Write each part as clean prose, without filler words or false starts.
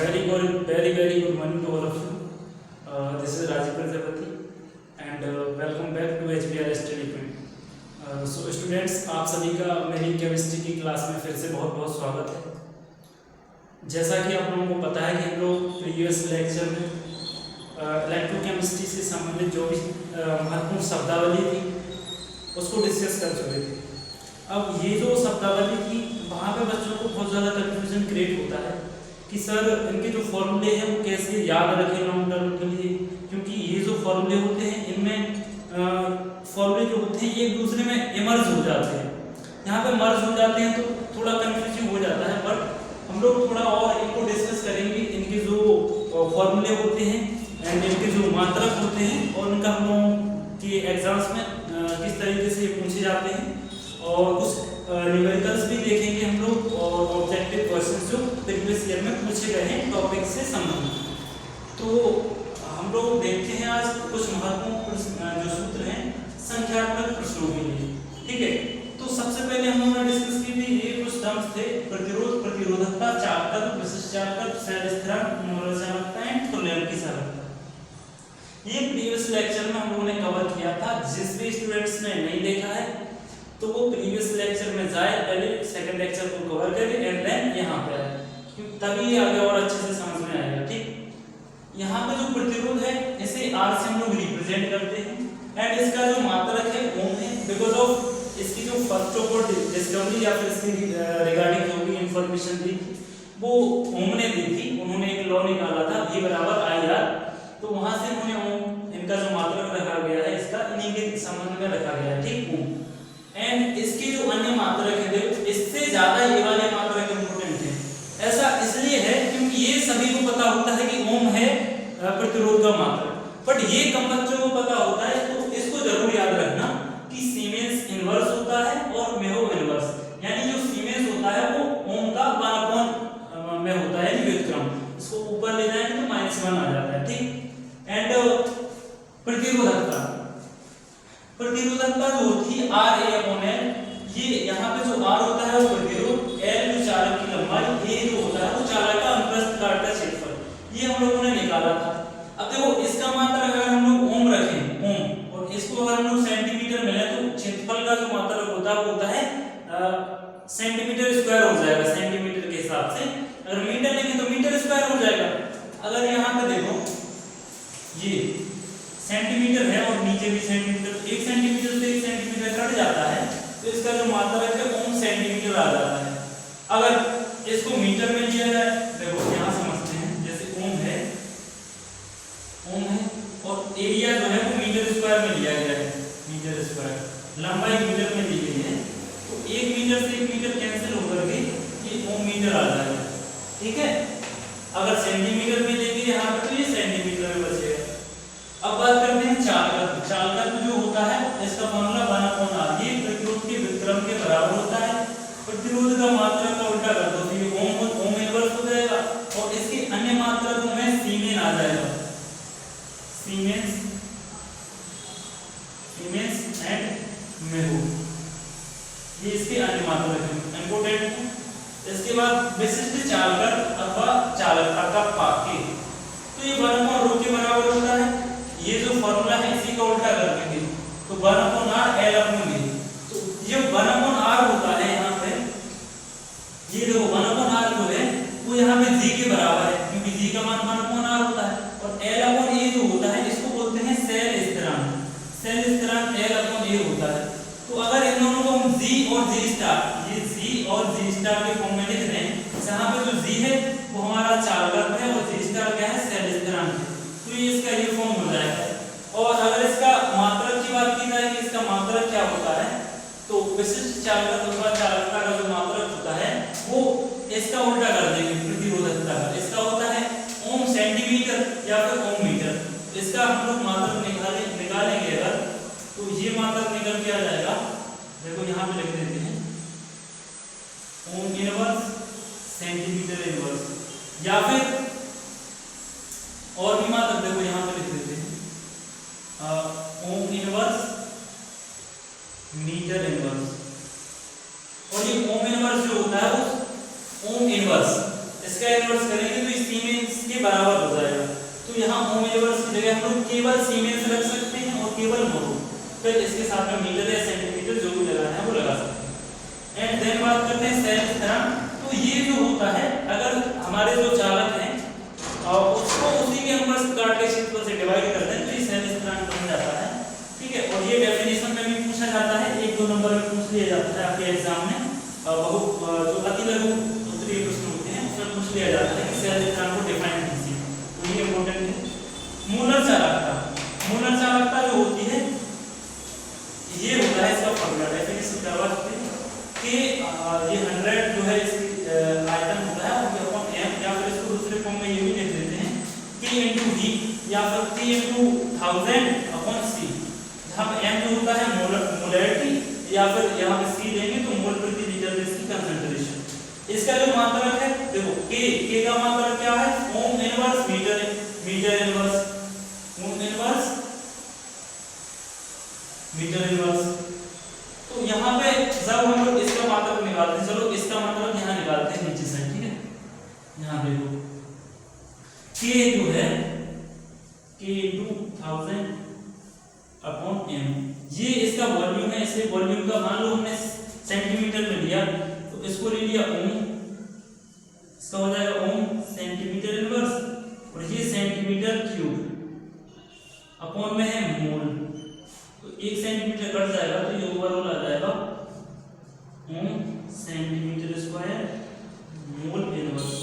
Very good morning to all of you. This is Rajiv Prajapati and welcome back to HBR Study Point. So students, आप सभी का मेरी chemistry की class में फिर से बहुत बहुत स्वागत है। जैसा कि आप लोगों को पता है कि हम लोग प्रीवियस लेक्चर में इलेक्ट्रोकेमिस्ट्री से संबंधित जो भी महत्वपूर्ण शब्दावली थी उसको डिस्कस कर चुके थे। अब ये जो शब्दावली थी वहाँ पे बच्चों को बहुत ज़्यादा कन्फ्यूजन क्रिएट होता है कि सर इनके जो फॉर्मूले हैं वो कैसे याद रखें लॉन्ग टर्म के लिए, क्योंकि ये जो फॉर्मूले होते हैं इनमें फॉर्मूले जो होते हैं एक दूसरे में इमर्ज हो जाते हैं। यहाँ पे मर्ज हो जाते हैं तो थोड़ा कन्फ्यूजिंग हो जाता है, बट हम लोग थोड़ा और इनको डिस्कस करेंगे, इनके जो फॉर्मूले होते हैं एंड इनके जो मात्रक होते हैं और उनका हम लोगों के एग्जाम्स में किस तरीके से पूछे जाते हैं और कुछ न्यूमेरिकल्स भी देखेंगे हम लोग और ऑब्जेक्टिव क्वेश्चंस जो प्रीवियस ईयर में पूछे गए हैं टॉपिक से संबंधित। तो हम लोग देखते हैं आज कुछ महत्वपूर्ण जो सूत्र हैं संख्यात्मक प्रश्नों के लिए। ठीक है, तो सबसे पहले हम लोगों ने डिस्कस की थी ये कुछ टर्म्स थे प्रतिरोध, प्रतिरोधकता, चालकत्व, विशिष्ट चालकत्व, सहज स्थिरांक, मोलर चालकता एंड तुल्यांक की चालकता। ये प्रीवियस लेक्चर में हम लोगों ने कवर किया था। जिस भी स्टूडेंट्स ने नहीं देखा है तो वो प्रीवियस लेक्चर में जाए, पहले सेकंड लेक्चर को कवर करे एंड देन यहाँ पे आए, क्योंकि तभी आगे और अच्छे से समझ में आएगा। ठीक, यहाँ पे जो प्रतिरोध है इसे R से हम लोग रिप्रेजेंट करते हैं एंड इसका जो मात्रक है ओम है, बिकॉज ऑफ इसकी जो फर्स्ट ऑफ ऑल डिस्कवरी या फिर इसकी रिगार्डिंग जो भी इंफॉर्मेशन दी थी वो ओम ने दी थी। उन्होंने एक लॉ निकाला था V बराबर IR, तो वहां से उन्होंने ओम इनका जो मात्रक रखा गया है इसका इन्हीं के संबंध में रखा गया है। ठीक, ओम एंड इसके जो अन्य मात्रक है इससे ज्यादा ये वाले मात्रक इंपॉर्टेंट है। ऐसा इसलिए है क्योंकि ये सभी को पता होता है कि ओम है प्रतिरोध का मात्रक, बट ये कम बच्चों को पता होता है, तो इसको जरूर याद रखना कि सीमेंस इनवर्स होता है और मेहो इनवर्स, यानी जो सीमेंस होता है वो ओम का 1/, में होता है व्युत्क्रम, इसको ऊपर ले जाएंगे तो -1 आ जाता है। ठीक, एंड प्रतिरोधकता जो होती है RA/L, ये यहाँ पे जो R होता है वो प्रतिरोध, L जो चालक की लंबाई, A जो होता है वो चालक का अनुप्रस्थ काट का क्षेत्रफल, ये हम लोगों ने निकाला था। अब देखो इसका मात्रक अगर हम लोग ओम रखें ओम और इसको अगर हम लोग सेंटीमीटर मिले तो क्षेत्रफल का जो मात्रक होता है वो होता है सेंटीमीटर स्क्वायर हो जाएगा सेंटीमीटर के हिसाब से। अगर मीटर लेंगे तो मीटर स्क्वायर हो जाएगा। अगर यहाँ पे देखो ये सेंटीमीटर है और नीचे भी सेंटीमीटर, 1 सेंटीमीटर से 1 सेंटीमीटर कट जाता है तो इसका जो मात्रक है ओम सेंटीमीटर आ जाता है। अगर इसको मीटर में लिया जाए, देखो यहाँ समझते हैं, जैसे ओम है और एरिया जो है वो मीटर स्क्वायर में लिया गया है, मीटर स्क्वायर, लंबाई मीटर में दी गई है, तो 1 मीटर से 1 मीटर कैंसिल होकर के ये ओम मीटर आ जाएगा। ठीक है, अगर सेंटीमीटर में लेंगे यहाँ पर तो ये सेंटीमीटर में बचेगा। अब बात करते हैं चालकत्व। चालकत्व जो होता है इसका फॉर्मूला 1/R, ये प्रतिरोध के व्युत्क्रम के बराबर होता है। प्रतिरोध का मात्रक का उल्टा कर दो तो ये ओम इनवर्स हो जाएगा और इसके अन्य मात्रकों में सीमेन आ जाएगा, सीमेंस एंड मेहो, ये इसके अन्य मात्रक हैं, इंपॉर्टेंट है। इसके बाद विशिष्ट चालकत्व अथवा चालकता का पाके, तो ये 1/ρ के बराबर होता है। ये जो फॉर्मूला है इसी का उल्टा कर देंगे तो 1/R L/V, तो ये 1/R होता है यहाँ पे, ये देखो 1/R जो है वो यहाँ पे G के बराबर है, क्योंकि G का मान 1/R होता है, और L/A जो होता है इसको बोलते हैं सेल स्थिरांक, सेल स्थिरांक L/A होता है। तो अगर इन दोनों को हम G और G स्टार, ये G और G स्टार के फॉर्म में लिख रहे हैं, जहाँ पे जो G है वो हमारा चालकत्व है और G स्टार क्या है, सेल स्थिरांक है, तो ये इसका ये फॉर्म हो जाएगा। और अगर इसका मात्रक की बात की जाए कि इसका मात्रक क्या होता है, तो विशिष्ट चालकत्व अथवा चालकता का जो मात्रक होता है वो इसका उल्टा कर देंगे प्रतिरोधकता का, इसका होता है ओम सेंटीमीटर या फिर ओम मीटर। इसका हम लोग मात्रक निकालेंगे अगर, तो ये मात्रक निकल के आ जाएगा, देखो यहाँ पे लिख देते हैं ओम इनवर्स सेंटीमीटर इनवर्स, या फिर और भी मात्रक देखो यहाँ पे लिख देते हैं ओम इनवर्स मीटर इनवर्स, और ये ओम इनवर्स जो होता है वो ओम इनवर्स, इसका इनवर्स करेंगे तो इस सीमेन बराबर हो जाएगा। तो यहाँ ओम इनवर्स की जगह हम लोग केवल सीमेंस रख सकते हैं और केवल मो, फिर इसके साथ में मीटर या सेंटीमीटर जो भी लगाना है वो लगा सकते हैं। एंड देन बात करते हैं सेल स्थिरांक। तो ये जो होता है, अगर हमारे जो चालक हैं और उसको उसी के इनवर्स कार्टेशियन क्षेत्रफल से डिवाइड करते हैं तो ये सेल स्थिरांक बन जाता है। ठीक है, और ये डेफिनेशन में भी पूछा जाता है, 1-2 नंबर में पूछ लिया जाता है आपके एग्जाम में। बहुत जो अति लघु उत्तरीय प्रश्न होते हैं उसमें पूछ लिया जाता है कि सेल स्थिरांक को डिफाइन कीजिए, तो ये इंपॉर्टेंट है। मूलर चालकता, मूलर चालकता जो होती है ये होता है इसका फॉर्मूला, डेफिनेशन करवा सकते हैं कि ये 100 जो है इसकी आयतन होता है और अपॉन m, या फिर इसको दूसरे फॉर्म में ये भी लिख देते हैं k × v या फिर k × 1000 अपॉन c, जहां पे m जो होता है मोलैरिटी या फिर यहां पे c लेंगे तो मोल प्रति लीटर इसकी कंसंट्रेशन। इसका जो मात्रक है देखो k का मात्रक क्या है, ohm inverse metre inverse, ohm inverse metre inverse. तो यहाँ पे जब हम लोग इसका मात्रक निकालते हैं, चलो इसका मात्रक यहाँ निकालते हैं नीचे से, ठीक है। यहाँ देखो k जो है k × 1000 अपॉन m, ये इसका वॉल्यूम है। इसलिए वॉल्यूम का मान लो हमने सेंटीमीटर में लिया तो इसको ले लिया ओम, इसका हो जाएगा ओम सेंटीमीटर इनवर्स, और ये सेंटीमीटर क्यूब अपॉन में है मोल, तो 1 सेंटीमीटर कट जाएगा तो ये ओवरऑल आ जाएगा ओम सेंटीमीटर स्क्वायर मोल इनवर्स।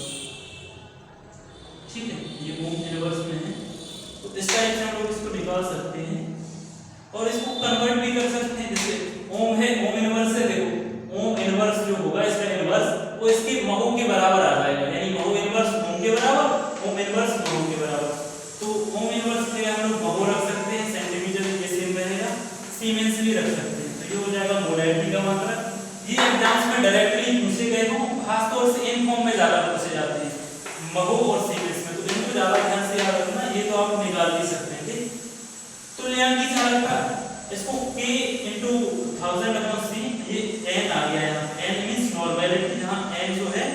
ठीक है, ये ओम इनवर्स में है, तो इस टाइप से हम लोग इसको निकाल सकते हैं और इसको कन्वर्ट भी कर सकते हैं। जैसे ओम है, ओम इनवर्स है, देखो ओम इनवर्स जो होगा इसका इनवर्स वो इसके महो के बराबर आ जाएगा, यानी महो इनवर्स ओम के बराबर, ओम इनवर्स महो के बराबर। तो ओम इनवर्स के हम लोग महो रख सकते हैं, सेंटीमीटर ये सेम रहेगा, सीमेंस भी रख सकते हैं, तो ये हो जाएगा मोलैरिटी का मात्रक। ये एग्जाम्स में डायरेक्टली पूछे गए हो, खास तौर से इन फॉर्म में ज्यादा पूछे जाते हैं, महो और सीमेंस में, तो इनको ज्यादा ध्यान से याद रखना, ये तो आप निकाल भी सकते हैं। ठीक, तुल्यांकी चालकता, इसको k × 1000 अपॉन c, ये n आ गया यहाँ, n मींस नॉर्मैलिटी, जहाँ n जो है,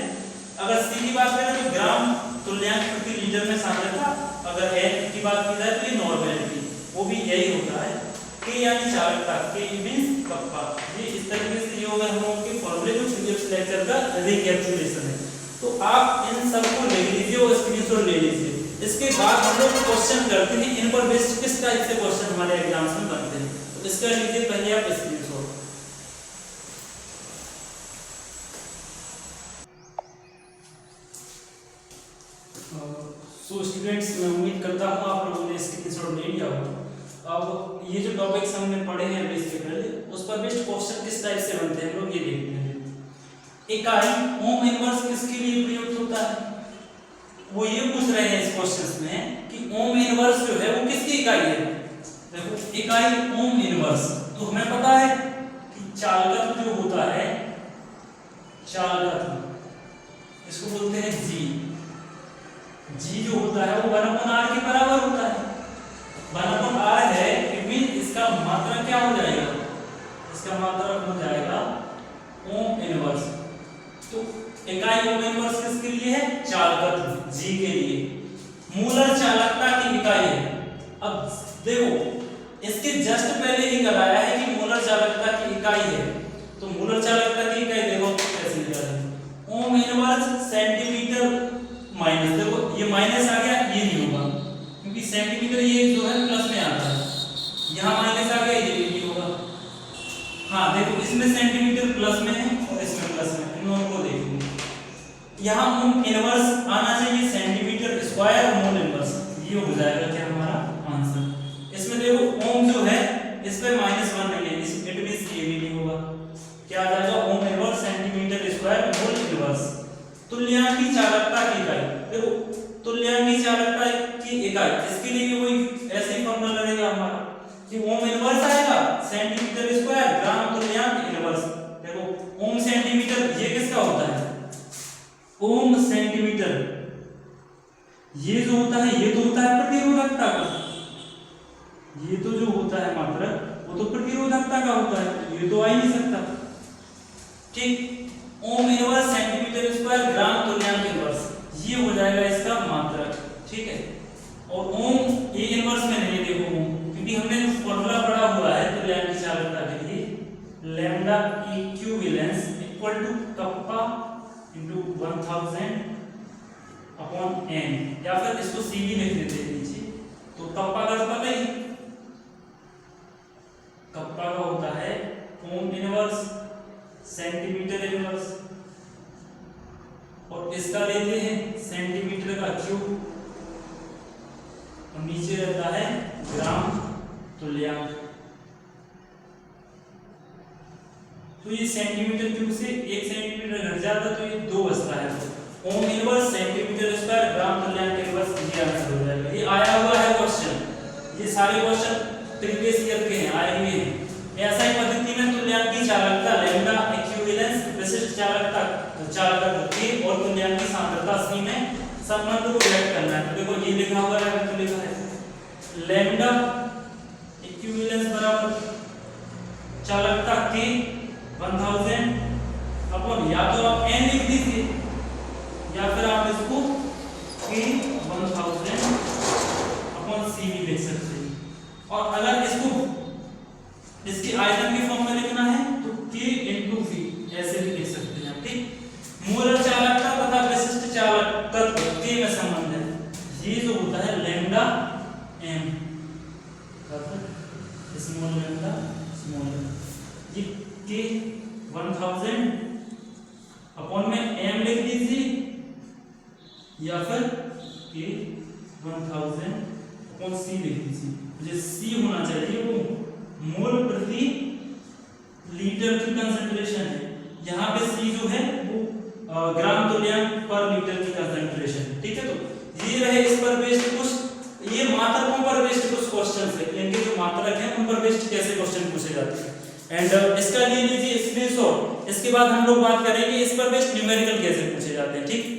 अगर c की बात करें तो ग्राम तुल्यांक प्रति लीटर में सांद्रता, अगर n की बात की जाए तो ये नॉर्मैलिटी, वो भी यही होता है। k यानी चालकता, k मींस कप्पा। ये इस तरीके से ये होगा हम लोगों के फॉर्मूले जो प्रीवियस लेक्चर का रिकैपिचुलेशन है। तो आप इन सबको लिख लीजिए और स्क्रीनशॉट ले लीजिए। इसके बाद हम लोग क्वेश्चन करते हैं, इन पर बेस्ड किस टाइप से क्वेश्चन हमारे एग्जाम्स में बनते हैं, तो इसका लीजिए पहले आप स्क्रीनशॉट। सो स्टूडेंट्स, मैं उम्मीद करता हूँ आप लोगों ने स्क्रीनशॉट ले लिया होगा। अब ये जो टॉपिक्स हमने पढ़े हैं अभी इसके पहले, उस पर बेस्ड क्वेश्चन किस टाइप से बनते हैं हम लोग ये देखते हैं। इकाई ओम इनवर्स किसके लिए प्रयुक्त होता है, वो ये पूछ रहे हैं इस क्वेश्चन में कि ओम इनवर्स जो है वो किसकी इकाई है। देखो इकाई ओम इनवर्स, तो हमें पता है कि चालकत्व जो होता है, चालकत्व इसको बोलते हैं जी। जी जो होता है वो 1/r के बराबर होता है। 1/r है, इट मीन इसका मात्रक क्या हो जाएगा, इसका मात्रक हो जाएगा ओम इनवर्स। तो इकाई ओम इनवर्स किसके लिए है, चालकत्व जी के लिए। मूलर चालकता की इकाई है। अब देखो इसके जस्ट पहले ही कराया है कि मूलर चालकता की इकाई है, तो मूलर चालकता की इकाई देखो कैसे निकालें, ओम इनवर्स सेंटीमीटर माइनस, देखो ये माइनस आ गया, ये नहीं होगा क्योंकि सेंटीमीटर ये जो है प्लस में आता है, यहाँ माइनस आ गया, ये नहीं होगा। हाँ देखो इसमें सेंटीमीटर प्लस में है और इसमें प्लस में, इन दोनों को देखो। यहाँ ओम इनवर्स आना चाहिए सेंटीमीटर स्क्वायर मोल इनवर्स, ये हो जाएगा क्या हमारा आंसर। इसमें देखो ओम जो है इस पे -1 नहीं है, इट मींस ये भी नहीं होगा, क्या आ जाएगा ohm inverse centimetre square mole inverse. तुल्यांकी चालकता की इकाई, देखो तुल्यांकी चालकता की इकाई, इसके लिए भी वही ऐसे ही फॉर्मूला रहेगा हमारा कि ओम इनवर्स आएगा सेंटीमीटर स्क्वायर ग्राम तुल्यांक इनवर्स। देखो ओम सेंटीमीटर ये किसका होता है, ओम सेंटीमीटर, ये जो होता है ये तो होता है प्रतिरोधकता का, ये तो जो होता है मात्रक वो तो प्रतिरोधकता का होता है, ये तो आ ही नहीं सकता। ठीक, ओम इनवर्स सेंटीमीटर स्क्वायर ग्राम तुल्यांक इनवर्स, ये हो जाएगा इसका मात्रक। ठीक है। और ओम ए इनवर्स में नहीं, देखो ओम, क्योंकि हमने जो फॉर्मूला पढ़ा हुआ है तुल्यांक की चालकता के लिए, lambda equivalence equal to kappa into 1000 upon N, या फिर इसको सी भी लिख देते हैं नीचे। तो कप्पा का तो पता ही, कप्पा का होता है ओम इनवर्स सेंटीमीटर इनवर्स, और इसका लेते हैं सेंटीमीटर का क्यूब, और नीचे रहता है ग्राम तुल्यांक। तो ये सेंटीमीटर क्यूब से 1 सेंटीमीटर घट जाता तो ये 2 बचता है। ओम इनवर्स सेंटीमीटर स्क्वायर ग्राम तुल्यांक इनवर्स, ये आंसर हो जाएगा। ये आया हुआ है क्वेश्चन, ये सारे क्वेश्चन प्रीवियस ईयर के हैं, आए हुए हैं। ऐसा ही पद्धति में तुल्यांक की चालकता लैम्डा इक्विवेलेंस विशिष्ट चालकता के और तुल्यांक की सांद्रता C में संबंध को व्यक्त करना है। तो देखो ये लिखा हुआ है, तो लिखा है लैम्डा इक्विवेलेंस बराबर चालकता K 1000 अपॉन, या तो आप n लिख दीजिए या फिर आप इसको K 1000 अपॉन C भी लिख सकते हैं। और अगर इसको इसकी आयतन की फॉर्म में लिखना है तो K into V ऐसे भी लिख सकते हैं, ठीक। मूलर चालकता तथा विशिष्ट चालकता K में संबंध है, ये जो होता है lambda m, small lambda small, ये K 1000 अपॉन में m लिख दीजिए, या फिर K 1000 अपॉन C लिख दीजिए। मुझे C होना चाहिए वो मोल प्रति लीटर की कंसंट्रेशन है, यहाँ पे C जो है वो ग्राम तुल्यांक पर लीटर की कंसंट्रेशन, ठीक है। तो ये रहे इस पर बेस्ड कुछ, ये मात्रकों पर बेस्ड कुछ क्वेश्चंस है, इनके जो मात्रक हैं उन पर बेस्ड कैसे क्वेश्चन पूछे जाते हैं। एंड इसका ले लीजिए स्क्रीनशॉट। इसके बाद हम लोग बात करेंगे इस पर बेस्ड न्यूमेरिकल कैसे पूछे जाते हैं, ठीक।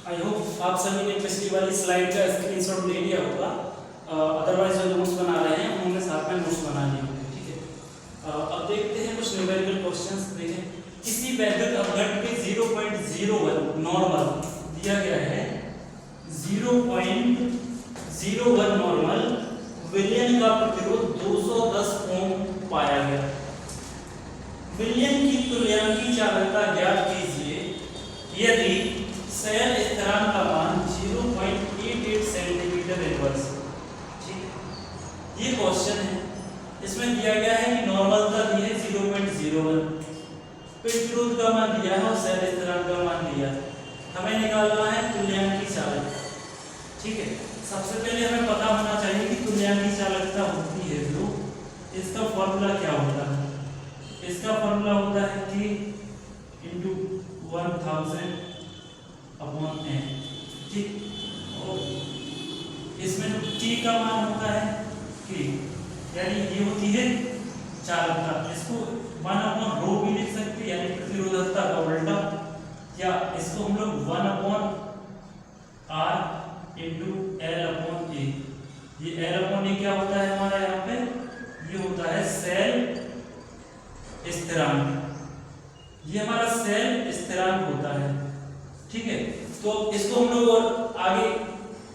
आई होप आप सभी ने पिछली वाली स्लाइड का स्क्रीनशॉट ले लिया होगा, अदरवाइज जो नोट्स बना रहे हैं उन्होंने साथ में नोट्स बना लिए होंगे, ठीक है। अब देखते हैं कुछ न्यूमेरिकल क्वेश्चंस। देखें, किसी वैद्युत अपघट के 0.01 नॉर्मल दिया गया है, 0.01 नॉर्मल विलियन का प्रतिरोध 210 ओम पाया गया। विलियन की तुल्यांकी चालकता ज्ञात कीजिए यदि सेल स्थिरांक का मान 0.88 सेंटीमीटर इनवर्स, ठीक। ये क्वेश्चन है, इसमें दिया गया है कि नॉर्मलता दी है 0.01, प्रतिरोध का मान दिया है और सेल स्थिरांक का मान दिया है। हमें निकालना है तुल्यांकी चालकता, ठीक है। सबसे पहले हमें पता होना चाहिए कि तुल्यांकी चालकता होती है जो, इसका फॉर्मूला क्या होता है। इसका फॉर्मूला होता है K into 1000 अपॉन n, ठीक। और इसमें जो T का मान होता है K, यानी ये होती है चालकता। इसको 1 अपॉन रो भी लिख सकते हैं, यानी प्रतिरोधकता का उल्टा, या इसको हम लोग 1 upon R into L upon A। ये L अपॉन A क्या होता है हमारा यहाँ पे, ये होता है सेल स्थिरांक, ये हमारा सेल स्थिरांक होता है, ठीक है। तो इसको हम लोग और आगे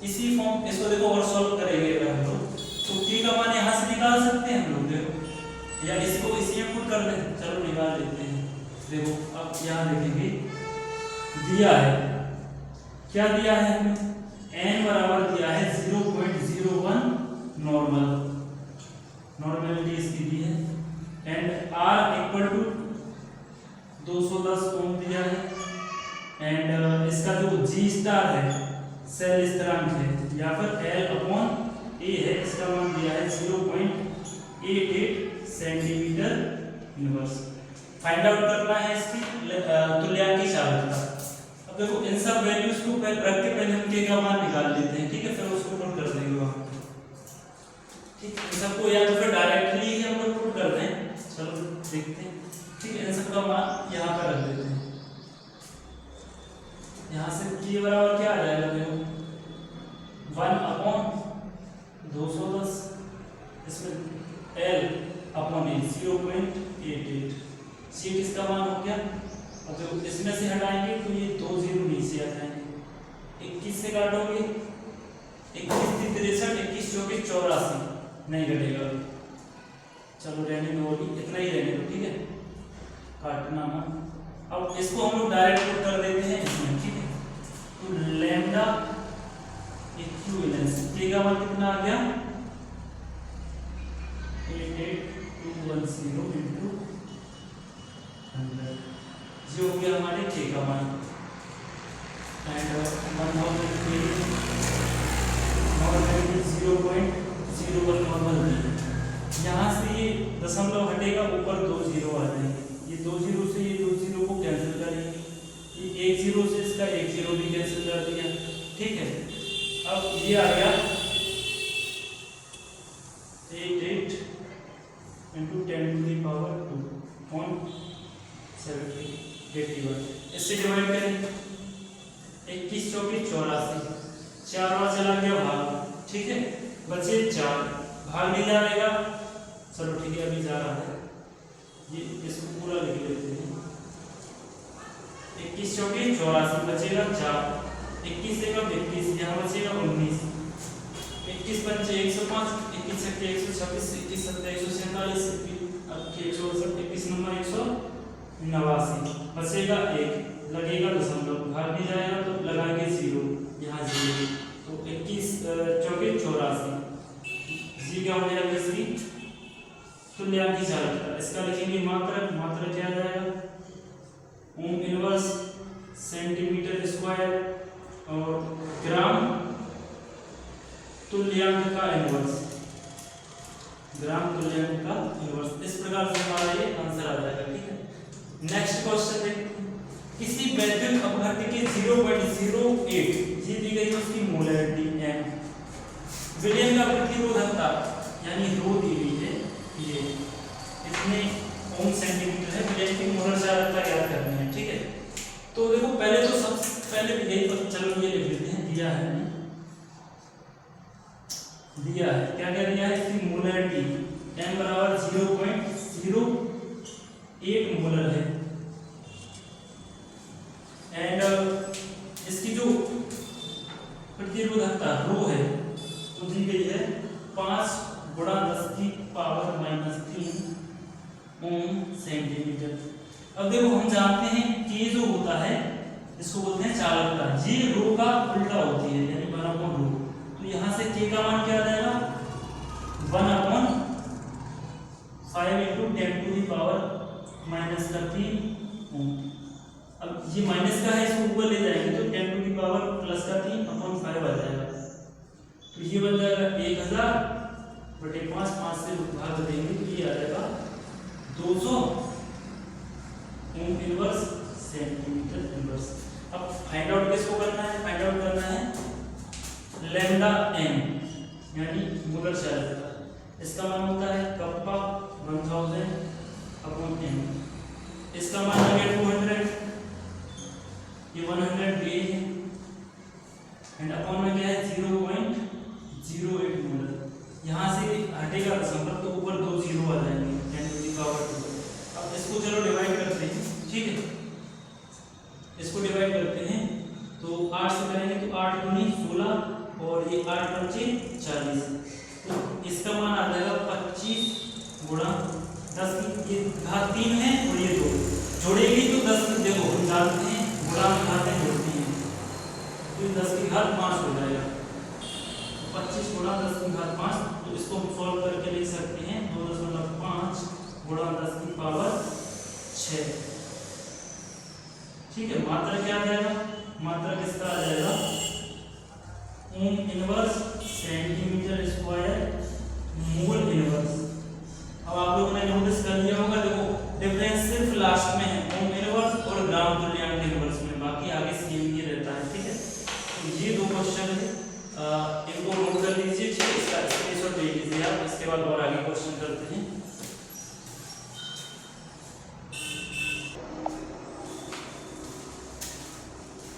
इसी फॉर्म, इसको देखो और सॉल्व करेंगे हम लोग, तो K का मान यहाँ से निकाल सकते हैं हम लोग, देखो, या इसको इसी में पुट कर दें, चलो निकाल लेते हैं। देखो अब यहाँ देखेंगे दिया है, क्या दिया है हमें, n बराबर दिया है 0.01 नॉर्मल, नॉर्मलिटी इसकी दी है, एंड R इक्वल टू 210 ओम दिया है, एंड इसका जो G स्टार है सेल स्थिरांक है, या फिर L अपॉन A है, इसका मान दिया है 0.88 सेंटीमीटर इनवर्स। फाइंड आउट करना है इसकी तुल्यांकी चालकता। अब देखो इन सब वैल्यूज को रख के पहले हम K का मान निकाल लेते हैं, ठीक है, फिर उसको पुट कर देंगे वहां, ठीक। इन सबको या तो फिर डायरेक्टली ही हम लोग पुट कर दें, चलो देखते हैं, ठीक है। इन सब का मान यहाँ पर रख देते हैं, यहाँ से K बराबर क्या आ जाएगा, देखो 1 अपॉन 210, इसमें L अपॉन 0.88। सी किसका मान हो गया। अब जो इसमें से हटाएंगे तो ये 2 जीरो नीचे आ जाएंगे। 21 से काटोगे 21 3 63 21 24 84 नहीं घटेगा। चलो रहने दो, इतना ही रहने दो, ठीक है, काटना ना। अब इसको हम लोग डायरेक्ट पुट कर देते हैं इसमें, ठीक है। तो लैम्डा इक्विवेलेंस के का मान कितना आ गया 88210 into 100 जो हो गया हमारे के का मान। एंड 0.01 नॉर्मल है। यहाँ से ये दशमलव हटेगा, ऊपर 2 जीरो आ जाएंगे। ये 2 जीरो से ये 2 जीरो को कैंसिल करेंगे। ये 1 जीरो से इसका 1 जीरो भी कैंसिल कर दिया, ठीक है। अब ये आ गया 88 into 10 to the power 2 on 71। इससे डिवाइड करें 21 24 84 4 बार चला गया भाग, ठीक है, बचे 4 भाग नहीं जाएगा। चलो ठीक है, अभी जा रहा है ये, इसको पूरा लिख लेते हैं। 21 24 84 बचेगा 4, 21 से कम 21 यहाँ बचेगा 19, 21 पंचे 105, 21 छक्के 126, 21 सत्ते 147, 21 नंबर 189 बचेगा 1, लगेगा दशमलव, भाग नहीं जाएगा तो लगाएंगे 0, यहाँ 0। तो 21 24 84 जी क्या हो जाएगा इसकी तुल्यांकी चालकता। इसका लिखेंगे मात्रक, मात्रक क्या आ जाएगा ओम इनवर्स सेंटीमीटर स्क्वायर और ग्राम तुल्यांक का इनवर्स, ग्राम तुल्यांक का इनवर्स। इस प्रकार से हमारा ये आंसर आ जाएगा, ठीक है। नेक्स्ट क्वेश्चन देखते हैं। किसी वैद्युत अपघट्य के 0.08 ये दी गई उसकी मोलैरिटी m, विलयन का प्रतिरोधकता यानी रो दी गई है, ये इतने ओम सेंटीमीटर है। विलयन की मोलर चालकता ज्ञात करनी है, ठीक है। तो देखो पहले तो सबसे पहले यही, चलो ये लिख लेते हैं, दिया है क्या क्या दिया है इसकी मोलैरिटी m बराबर 0.08 मोलर है। एंड इसकी जो प्रतिरोधकता रो है तो दी गई है 5 गुणा 10 की पावर -3 ओम सेंटीमीटर। अब देखो हम जानते हैं कि ये जो होता है इसको बोलते हैं चालकता, ये रो का उल्टा होती है यानी 1/रो। तो यहाँ से के का मान क्या आ जाएगा 1/5 into 10 to the power -13 ओम। अब ये माइनस का है, इसको ऊपर ले जाएंगे तो 10 to the power +3/5 आ जाएगा। तो ये बन जाएगा 1000/5, 5 से भाग देंगे तो ये आ जाएगा 200 ओम इनवर्स सेंटीमीटर इनवर्स। अब फाइंड आउट किसको करना है, फाइंड आउट करना है लैम्डा m यानी मोलर चालकता। इसका मान होता है कप्पा 1000/m। इसका मान आ गया 200, ये 100 है एंड अपॉन में क्या है 0.08 मोलर। यहाँ से हटेगा दशमलव तो ऊपर 2 जीरो आ जाएंगे 10 to the power 2। अब इसको चलो डिवाइड करते हैं, ठीक है। इसको डिवाइड करते हैं तो 8 से करेंगे तो 8 दूनी 16 और ये 8 पंचे 40। तो इसका मान आ जाएगा 25 गुणा 10 की घात 3 है और ये 2 जोड़ेगी तो 10 की, देखो हम जानते हैं गुणा में घातें जोड़ती हैं तो 10 की घात 5 हो जाएगा। 25 गुणा 10 की घात 5, तो इसको हम सॉल्व करके लिख सकते हैं 2.5 गुणा 10 की पावर 6, ठीक है। मात्रा क्या आ जाएगा, मात्रा किसका आ जाएगा ohm inverse centimetre square mole inverse. अब आप लोगों ने नोटिस कर लिया होगा, देखो डिफरेंस सिर्फ लास्ट में है ओम इनवर्स और ग्राम तुल्यांक इनवर्स में, बाकी आगे सेम ही रहता है, ठीक है। तो ये 2 क्वेश्चन है, इनको नोट कर लीजिए, ठीक है। इसका स्क्रीनशॉट ले लीजिए आप, इसके बाद और आगे क्वेश्चन करते हैं।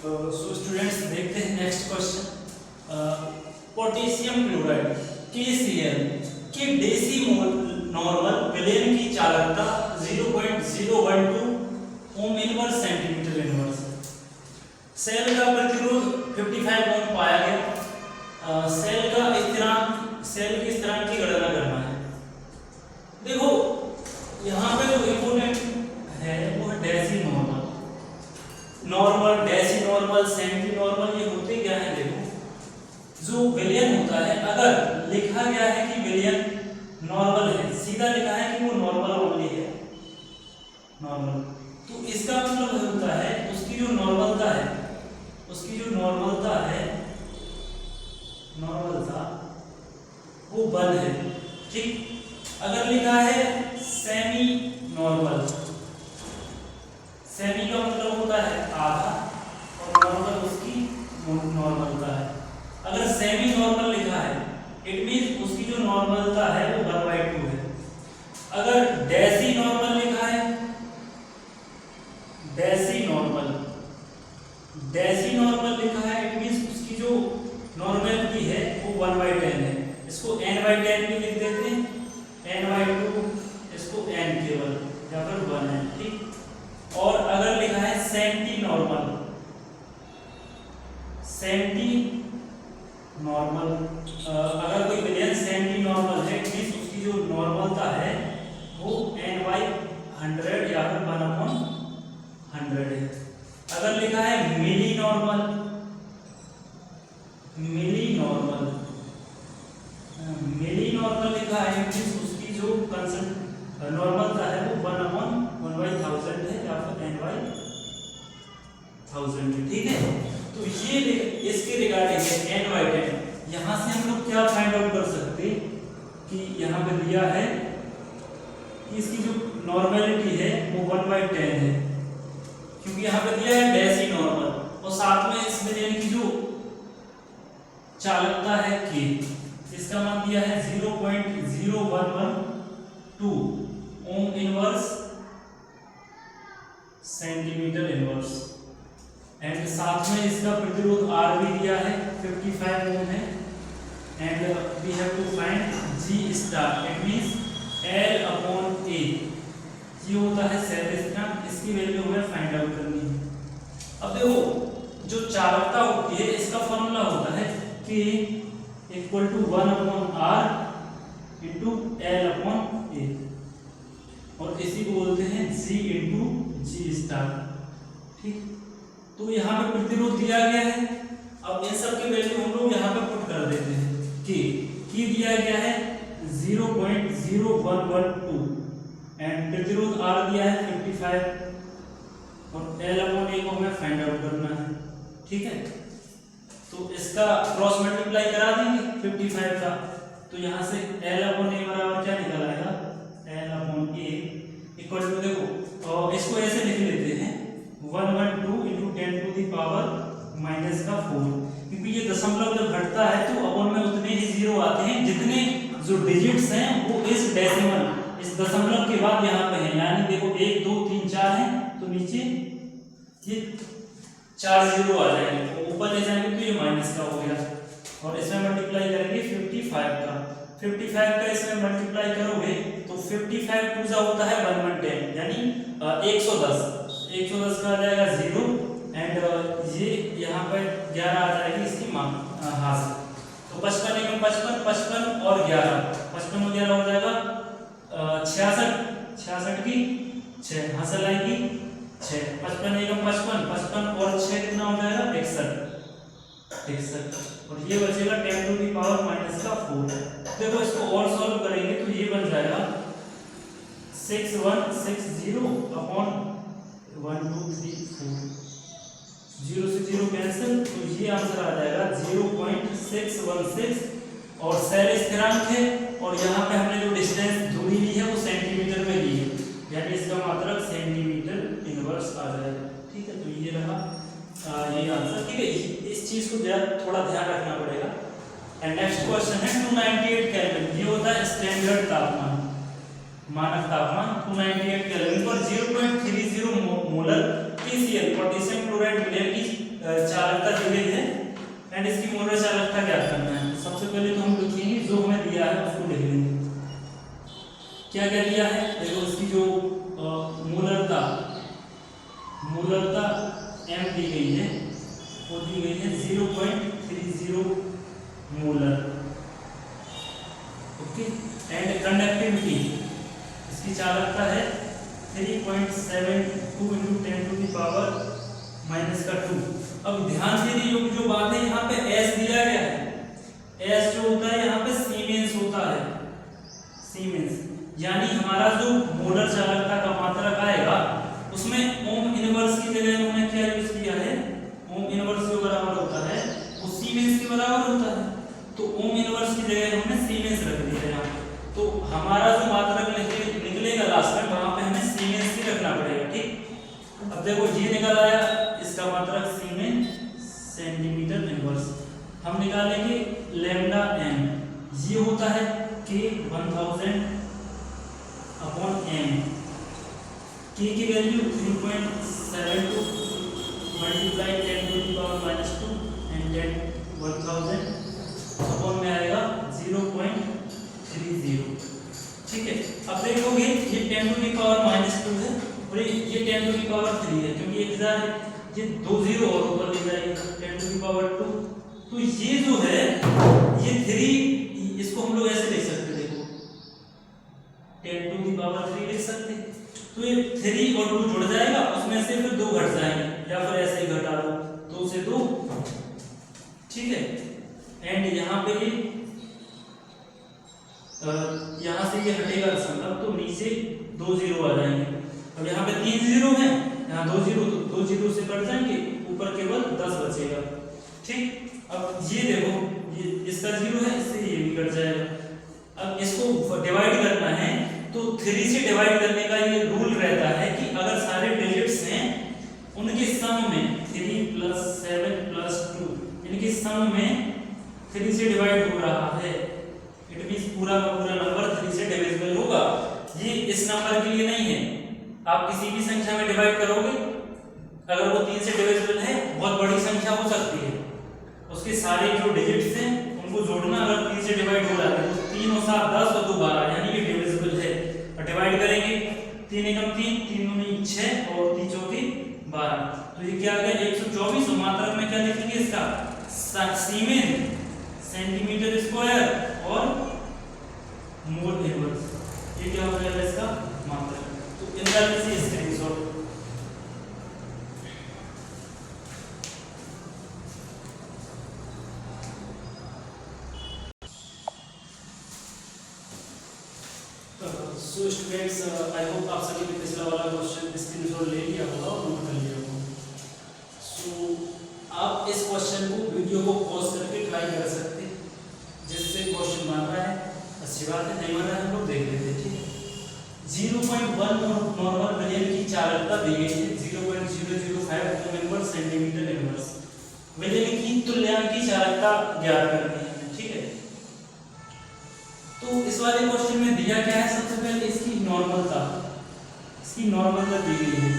सो स्टूडेंट्स देखते हैं next question. Potassium chloride KCl के नॉर्मल विलयन की चालकता 0.012 ohm inverse centimetre inverse. Cell का प्रतिरोध 55 ओम पाया गया। सेल की स्थिरांक की गणना करना है। देखो यहाँ पे जो इम्पोर्टेंट है वो है deci normal, deci normal, centi normal. ये होते क्या है? देखो जो विलयन होता है, अगर लिखा गया है कि विलयन नॉर्मल है, सीधा लिखा है कि वो नॉर्मल ओनली है, नॉर्मल, तो इसका मतलब होता है उसकी जो नॉर्मलता वो 1 है। ठीक, अगर लिखा है सेमी नॉर्मल, सेमी का मतलब होता है आधा और नॉर्मल उसकी नॉर्मलता है। अगर सेमी नॉर्मल लिखा है इट मींस उसकी जो नॉर्मलता है वो 1/2 है। अगर डेसी नॉर्मल लिखा है, डेसी नॉर्मल लिखा है इट मींस उसकी जो नॉर्मलिटी है वो 1/10 है। इसको n/10 भी लिख देते हैं, n/2, इसको n केवल या फिर 1 है। ठीक, और अगर लिखा है सेंटी नॉर्मल, अगर कोई विलयन सेंटी नॉर्मल है मींस उसकी जो नॉर्मलता है वो n/100 या फिर 1/100 है। अगर लिखा है मिली नॉर्मल लिखा है मींस उसकी जो नॉर्मलता है वो 1/1000 है या फिर n/1000 है। ठीक है, तो ये इसके रिगार्डिंग है n/10। यहाँ से हम लोग क्या फाइंड आउट कर सकते कि यहाँ पे दिया है कि इसकी जो नॉर्मलिटी है वो 1/10 है, क्योंकि यहाँ पे दिया है डेसी नॉर्मल और साथ में इस विलयन की जो चालकता है K, इसका मान दिया है 0.0112 ओम इनवर्स सेंटीमीटर इनवर्स, एंड साथ में इसका प्रतिरोध R भी दिया है 55 ओम है, and we have to find G star, it means L/A, ये होता है सेल स्थिरांक, इसकी वैल्यू हमें फाइंड आउट करनी है। अब देखो जो चालकता होती है इसका फॉर्मूला होता है K = 1/R × L/A, और इसी को बोलते हैं G × G स्टार। ठीक, तो यहाँ पे प्रतिरोध दिया गया है। अब इन सब की वैल्यू हम लोग यहाँ पे पुट कर देते हैं। K दिया गया है 0.0112 एंड प्रतिरोध R दिया है 55 और L/A को हमें फाइंड आउट करना है। ठीक है, तो इसका क्रॉस मल्टीप्लाई करा देंगे 55 का, तो यहाँ से L/A बराबर क्या निकल आएगा? L/A इक्वल टू, देखो और इसको ऐसे लिख लेते हैं 112 × 10⁻⁻⁴, क्योंकि ये दशमलव जब घटता है तो अपन में उतने ही जीरो आते हैं जितने जो डिजिट्स हैं वो इस डेसिमल, इस दशमलव के बाद यहाँ पे है। यानी देखो 1 2 3 4 है तो नीचे ये 4 जीरो आ जाएंगे, तो ऊपर ले जाएंगे तो ये माइनस का हो गया, और इसमें मल्टीप्लाई करेंगे 55 का इसमें मल्टीप्लाई करोगे तो 55 2 जा होता है 110, यानी 110 का आ जाएगा 0, एंड ये यहाँ पे 11 आ जाएगी इसकी हाथ, तो 55 एकम 55 और 11, 55 और 11 हो जाएगा 66 की 6 हासिल आएगी 6, 55 एकम 55 और 6 कितना हो जाएगा 61, और ये बचेगा 10⁻⁻⁴। देखो इसको और सॉल्व करेंगे तो ये बन जाएगा 6160 अपॉन 1 2 3 4, 0 से 0 कैंसिल, तो ये आंसर आ जाएगा 0.616, और सेल स्थिरांक है और यहाँ पे हमने जो डिस्टेंस दूरी ली है वो सेंटीमीटर में ली है, यानी इसका मात्रक सेंटीमीटर इनवर्स आ जाएगा। ठीक है, तो ये रहा ये आंसर। ठीक है, इस चीज को थोड़ा ध्यान रखना पड़ेगा। एंड नेक्स्ट क्वेश्चन है 298 केल्विन, ये होता है स्टैंडर्ड तापमान, मानक तापमान 298 केल्विन पर 0.30 मोलर KCl पोटेशियम क्लोराइड विलयन की चालकता दी गई है, एंड इसकी मोलर चालकता ज्ञात करना है। सबसे पहले तो हम लिखेंगे जो हमें दिया है उसको लिख लेंगे। क्या क्या दिया है, देखो इसकी जो मूलरता m दी गई है, वो दी गई है 0.30 मोलर। ओके, एंड कंडक्टिविटी इसकी चालकता है 3.72 × 10⁻⁻²। अब ध्यान से जो बात है यहाँ पे S दिया गया है, S जो होता है यहाँ पे सीमेंस होता है, सीमेंस, यानी हमारा जो मोलर चालकता का मात्रक आएगा उसमें ओम इनवर्स की जगह उन्होंने क्या यूज किया है, ओम इनवर्स जो बराबर होता है वो सीमेंस के बराबर होता है, तो ओम इनवर्स की जगह हमने सीमेंस रख दिया है यहाँ। तो हमारा जो मात्रक निकलेगा लास्ट में वहां पे हमें सीमेंस ही रखना पड़ेगा। ठीक, अब देखो ये निकल आया, इसका मात्रक सीमेंस सेंटीमीटर इनवर्स। हम निकालेंगे लैम्डा m, ये होता है k 1000/m, k की वैल्यू 3.72 मल्टीप्लाई 10⁻⁻² एंड 1000 अपॉन में आएगा 0.30। ठीक है, अब देखोगे ये 10⁻⁻² है और ये 10⁻³ है, क्योंकि 1000 है, ये 2 0 और ऊपर ले जाएगा 10⁻²। तो ये जो है ये 3, इसको हम लोग ऐसे लिख सकते, देखो 10⁻³ लिख सकते। तो ये 3 और 2 जुड़ जाएगा, उसमें से फिर 2 घट जाएंगे, या फिर ऐसे ही घटा दो 2 से 2। ठीक है, एंड यहाँ पे यहाँ से ये हटेगा मतलब, तो नीचे 2 0 आ जाएंगे। अब यहाँ पे 3 0 है, यहाँ 2 0, तो 2 0 से कट जाएंगे, ऊपर केवल 10 बचेगा। ठीक, अब ये देखो ये इसका 0 है, इससे ये भी कट जाएगा। अब इसको डिवाइड करना है, तो 3 से डिवाइड करने का ये रूल रहता है कि अगर सारे डिजिट्स हैं उनके सम में 3 + 7 + 2 इनके सम में 3 से डिवाइड हो रहा है, इट मींस पूरा का पूरा नंबर 3 से डिविजिबल होगा। ये इस नंबर के लिए नहीं है, आप किसी भी संख्या में डिवाइड करोगे, अगर वो 3 से डिविजिबल है, बहुत बड़ी संख्या हो सकती है, उसके सारे जो डिजिट्स हैं उनको जोड़ना, अगर 3 से डिवाइड हो रहा है तो 3 और 7 10 और 2 12, यानी ये डिविजिबल है। और डिवाइड करेंगे 3 एकम 3, 3 दूनी 6 और 3 चौकी 12, तो ये क्या आ गया 124। और मात्रक में क्या लिखेंगे इसका, सीमेंस सेंटीमीटर स्क्वायर और मोल इनवर्स, ये क्या हो जाएगा इसका मात्रक। तो इनका किसी screenshot so students, I hope आप सभी ने पिछला वाला क्वेश्चन स्क्रीनशॉट ले लिया होगा और नोट कर लिया होगा। सो आप इस क्वेश्चन को वीडियो को पॉज करके ट्राई कर सकते हैं, जिससे क्वेश्चन बन रहा है अच्छी बात है, नहीं बन रहा है हम लोग देख लेते हैं। ठीक है, 0.1 नॉर्मल विलेन की चालकता दी गई है 0.005 ओम इनवर्स सेंटीमीटर इनवर्स। विलेन की तुल्यांक की चालकता ज्ञात करनी है। ठीक है, तो इस वाले क्वेश्चन में दिया क्या है, सबसे पहले इसकी नॉर्मलता दी गई है,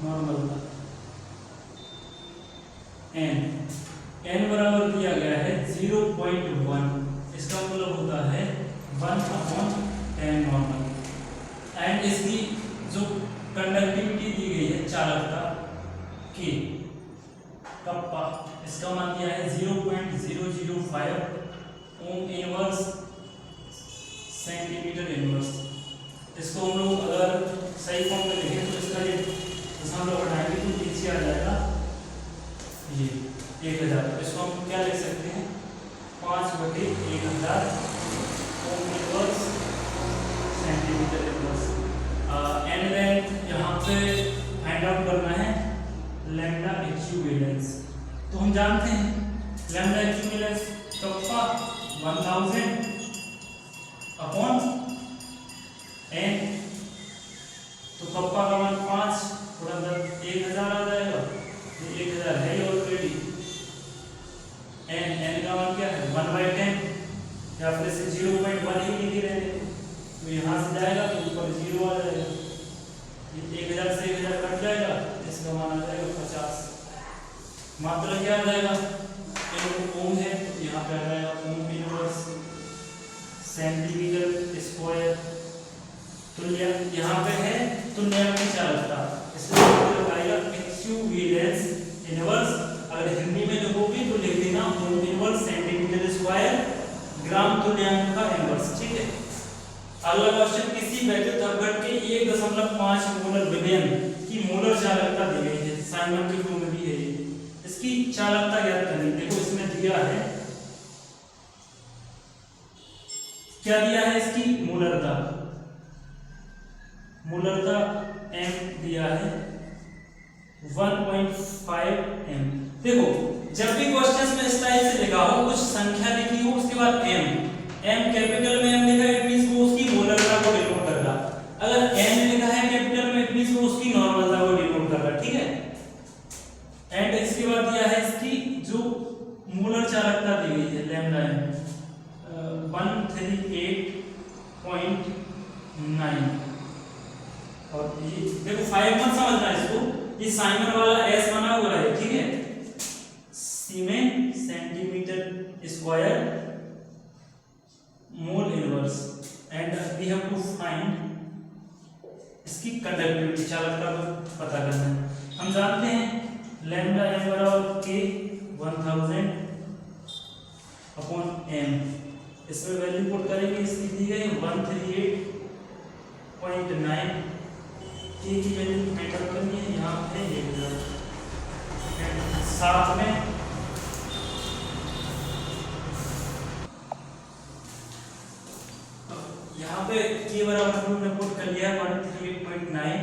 नॉर्मलता n बराबर दिया गया है 0.1, इसका मतलब होता है 1/10 नॉर्मल। एंड इसकी जो कंडक्टिविटी दी गई है चालकता की कप्पा, इसका मान दिया है 0.005 ओम इनवर्स सेंटीमीटर इनवर्स। इसको हम लोग अगर सही फॉर्म में लिखें तो इसका ये दशमलव हटाएंगे तो नीचे आ जाएगा ये 1000। इसको हम क्या लिख सकते हैं 5/1000 ohm inverse centimetre inverse. And then यहाँ पे फाइंड आउट करना है लैम्डा इक्विवेलेंस। तो हम जानते हैं लैम्डा इक्विवेलेंस कप्पा 1000/n, तो कप्पा का मान 5 थोड़ा 1000 आ जाएगा, ये 1000 है ऑलरेडी। n का मान क्या है 1/10, या फिर इसे 0.1 ही लिखे रहने, तो यहाँ से जाएगा तो ऊपर 0 आ जाएगा, ये 1000 से 1000 कट जाएगा, इसका मान आ जाएगा 50। मात्रा क्या आ जाएगा, ओम है तो यहाँ पे आ जाएगा ओम इनवर्स सेंटीमीटर स्क्वायर। तुल्य यहाँ पे है तुल्यांक की चालकता, इसलिए मतलब आएगा इक्विवेलेंस इनवर्स। अगर हिंदी में लिखोगे तो लिख देना मोल इनवर्स सेंटीमीटर स्क्वायर ग्राम तुल्यांक का इनवर्स। ठीक है। अगला क्वेश्चन, किसी वैद्युत अपघट के 1.5 मोलर विलयन की मोलर चालकता दी गई है। साइमन के फ्लो में भी है ये। इसकी चालकता ज्ञात करनी। देखो इसमें दिया है, क्या दिया है, इसकी मोलरता m दिया है 1.5 m। देखो जब भी क्वेश्चन में इस टाइप से लिखा हो, कुछ संख्या लिखी हो, उसके बाद m कैपिटल में m लिखा है, इट मींस वो उसकी मोलरता को डिनोट कर रहा। अगर n लिखा है कैपिटल में, इट मींस वो उसकी नॉर्मलता को डिनोट कर रहा। ठीक है। एंड इसके बाद दिया है इसकी जो मोलर चालकता दी गई है लैम्डा m 138.9। और ये देखो 5 मत समझना इसको, ये साइमन वाला s बना हुआ है। ठीक है। Siemens centimetre square mole inverse and we have to find इसकी कंडक्टिविटी, चालकता को पता करना है। हम जानते हैं लैम्डा m बराबर k 1000 अपॉन m। इसमें वैल्यू पुट करेंगे, इसकी दी गई 138.9। k की वैल्यू फाइंड आउट करनी है, यहाँ पे 1000 साथ में यहाँ पे k बराबर हमने पुट कर लिया 138.9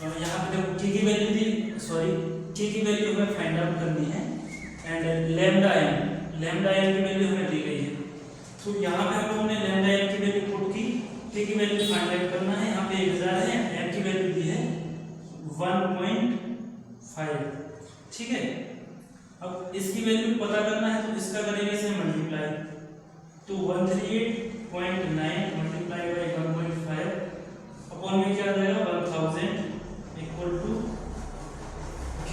और यहाँ पे देखो k की वैल्यू दी, k की वैल्यू हमें फाइंड आउट करनी है एंड लैम्डा m की वैल्यू हमें दी गई है। तो यहाँ पे हम लोगों ने लैम्डा m की वैल्यू पुट की, k की वैल्यू फाइंड आउट करना है। यहाँ पे 1000 है, m की वैल्यू दी है 1.5। ठीक है। अब इसकी वैल्यू पता करना है, तो इसका करेंगे इसे मल्टीप्लाई, तो 138.9 मल्टीप्लाई बाय 1.5 अपॉन में क्या आ जाएगा 1000 इक्वल टू k।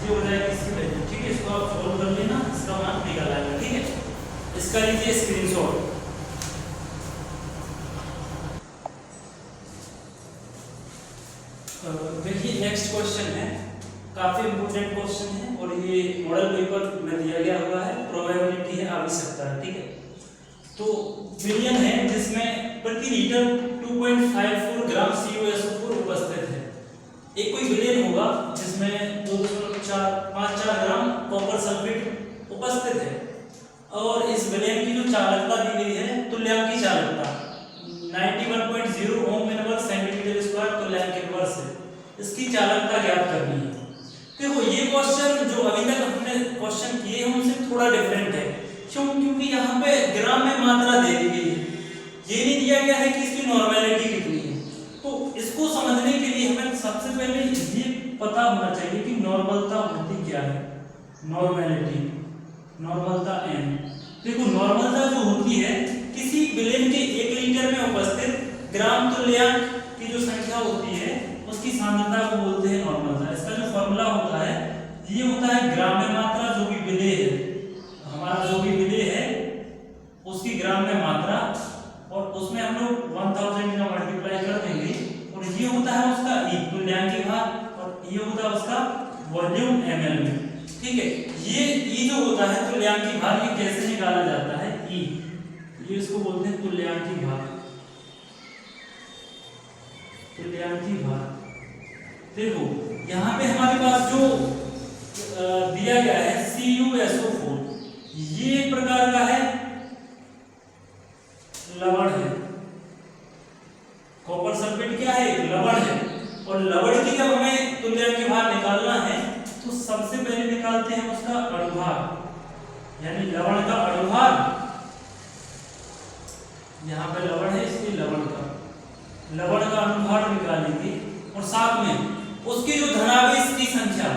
ये हो जाएगा इसकी वैल्यू। ठीक है। इसको आप सॉल्व कर लेना, इसका मान निकल आएगा। ठीक है। इसका लीजिए स्क्रीनशॉट। देखिए नेक्स्ट क्वेश्चन है, काफी इंपोर्टेंट क्वेश्चन है और ये मॉडल पेपर में दिया गया हुआ है, प्रोबेबिलिटी है, आवश्यकता है। ठीक है। तो विलयन है जिसमें प्रति लीटर 2.54 ग्राम CuSO4 उपस्थित है। एक कोई विलयन होगा जिसमें 2.54 ग्राम कॉपर सल्फेट उपस्थित है और इस विलयन की जो चालकता दी गई है तुल्यांक की चालकता 91.0 ओम इनवर्स सेंटीमीटर स्क्वायर तुल्यांक इनवर्स है। इसकी चालकता ज्ञात करनी है। देखो ये क्वेश्चन जो अभी तक हमने क्वेश्चन किए हैं उनसे थोड़ा डिफरेंट है। क्यों? क्योंकि यहाँ पे ग्राम में मात्रा दे दी गई है, ये नहीं दिया गया है कि इसकी नॉर्मेलिटी कितनी है। तो इसको समझने के लिए हमें सबसे पहले ये पता होना चाहिए कि नॉर्मलता होती क्या है। नॉर्मेलिटी, नॉर्मलता n। देखो नॉर्मलता जो होती है किसी विलयन के 1 लीटर में उपस्थित ग्राम तुल्यांक की जो संख्या होती है उसकी सांद्रता को बोलते हैं नॉर्मलता। इसका जो फॉर्मूला होता है ये होता है ग्राम में मात्रा, जो भी विलेय है हमारा, जो भी विलेय है उसकी ग्राम में मात्रा और उसमें हम लोग 1000 का मल्टीप्लाई कर देंगे और ये होता है उसका E तुल्यांकी भार और ये होता है उसका वॉल्यूम ml में। ठीक है। ये E जो होता है तुल्यांकी भार, ये कैसे निकाला जाता है E, ये इसको बोलते हैं तुल्यांकी भार। तुल्यांकी भार देखो यहाँ पे हमारे पास जो दिया गया है CuSO4, ये एक प्रकार का है लवण है। कॉपर सल्फेट क्या है? एक लवण है। और लवण की जब हमें तुल्यांकी भार निकालना है तो सबसे पहले निकालते हैं उसका अणुभार, यानी लवण का अणुभार। यहाँ पे लवण है इसलिए लवण का अणुभार निकालेंगे और साथ में उसकी जो धनावेश की संख्या,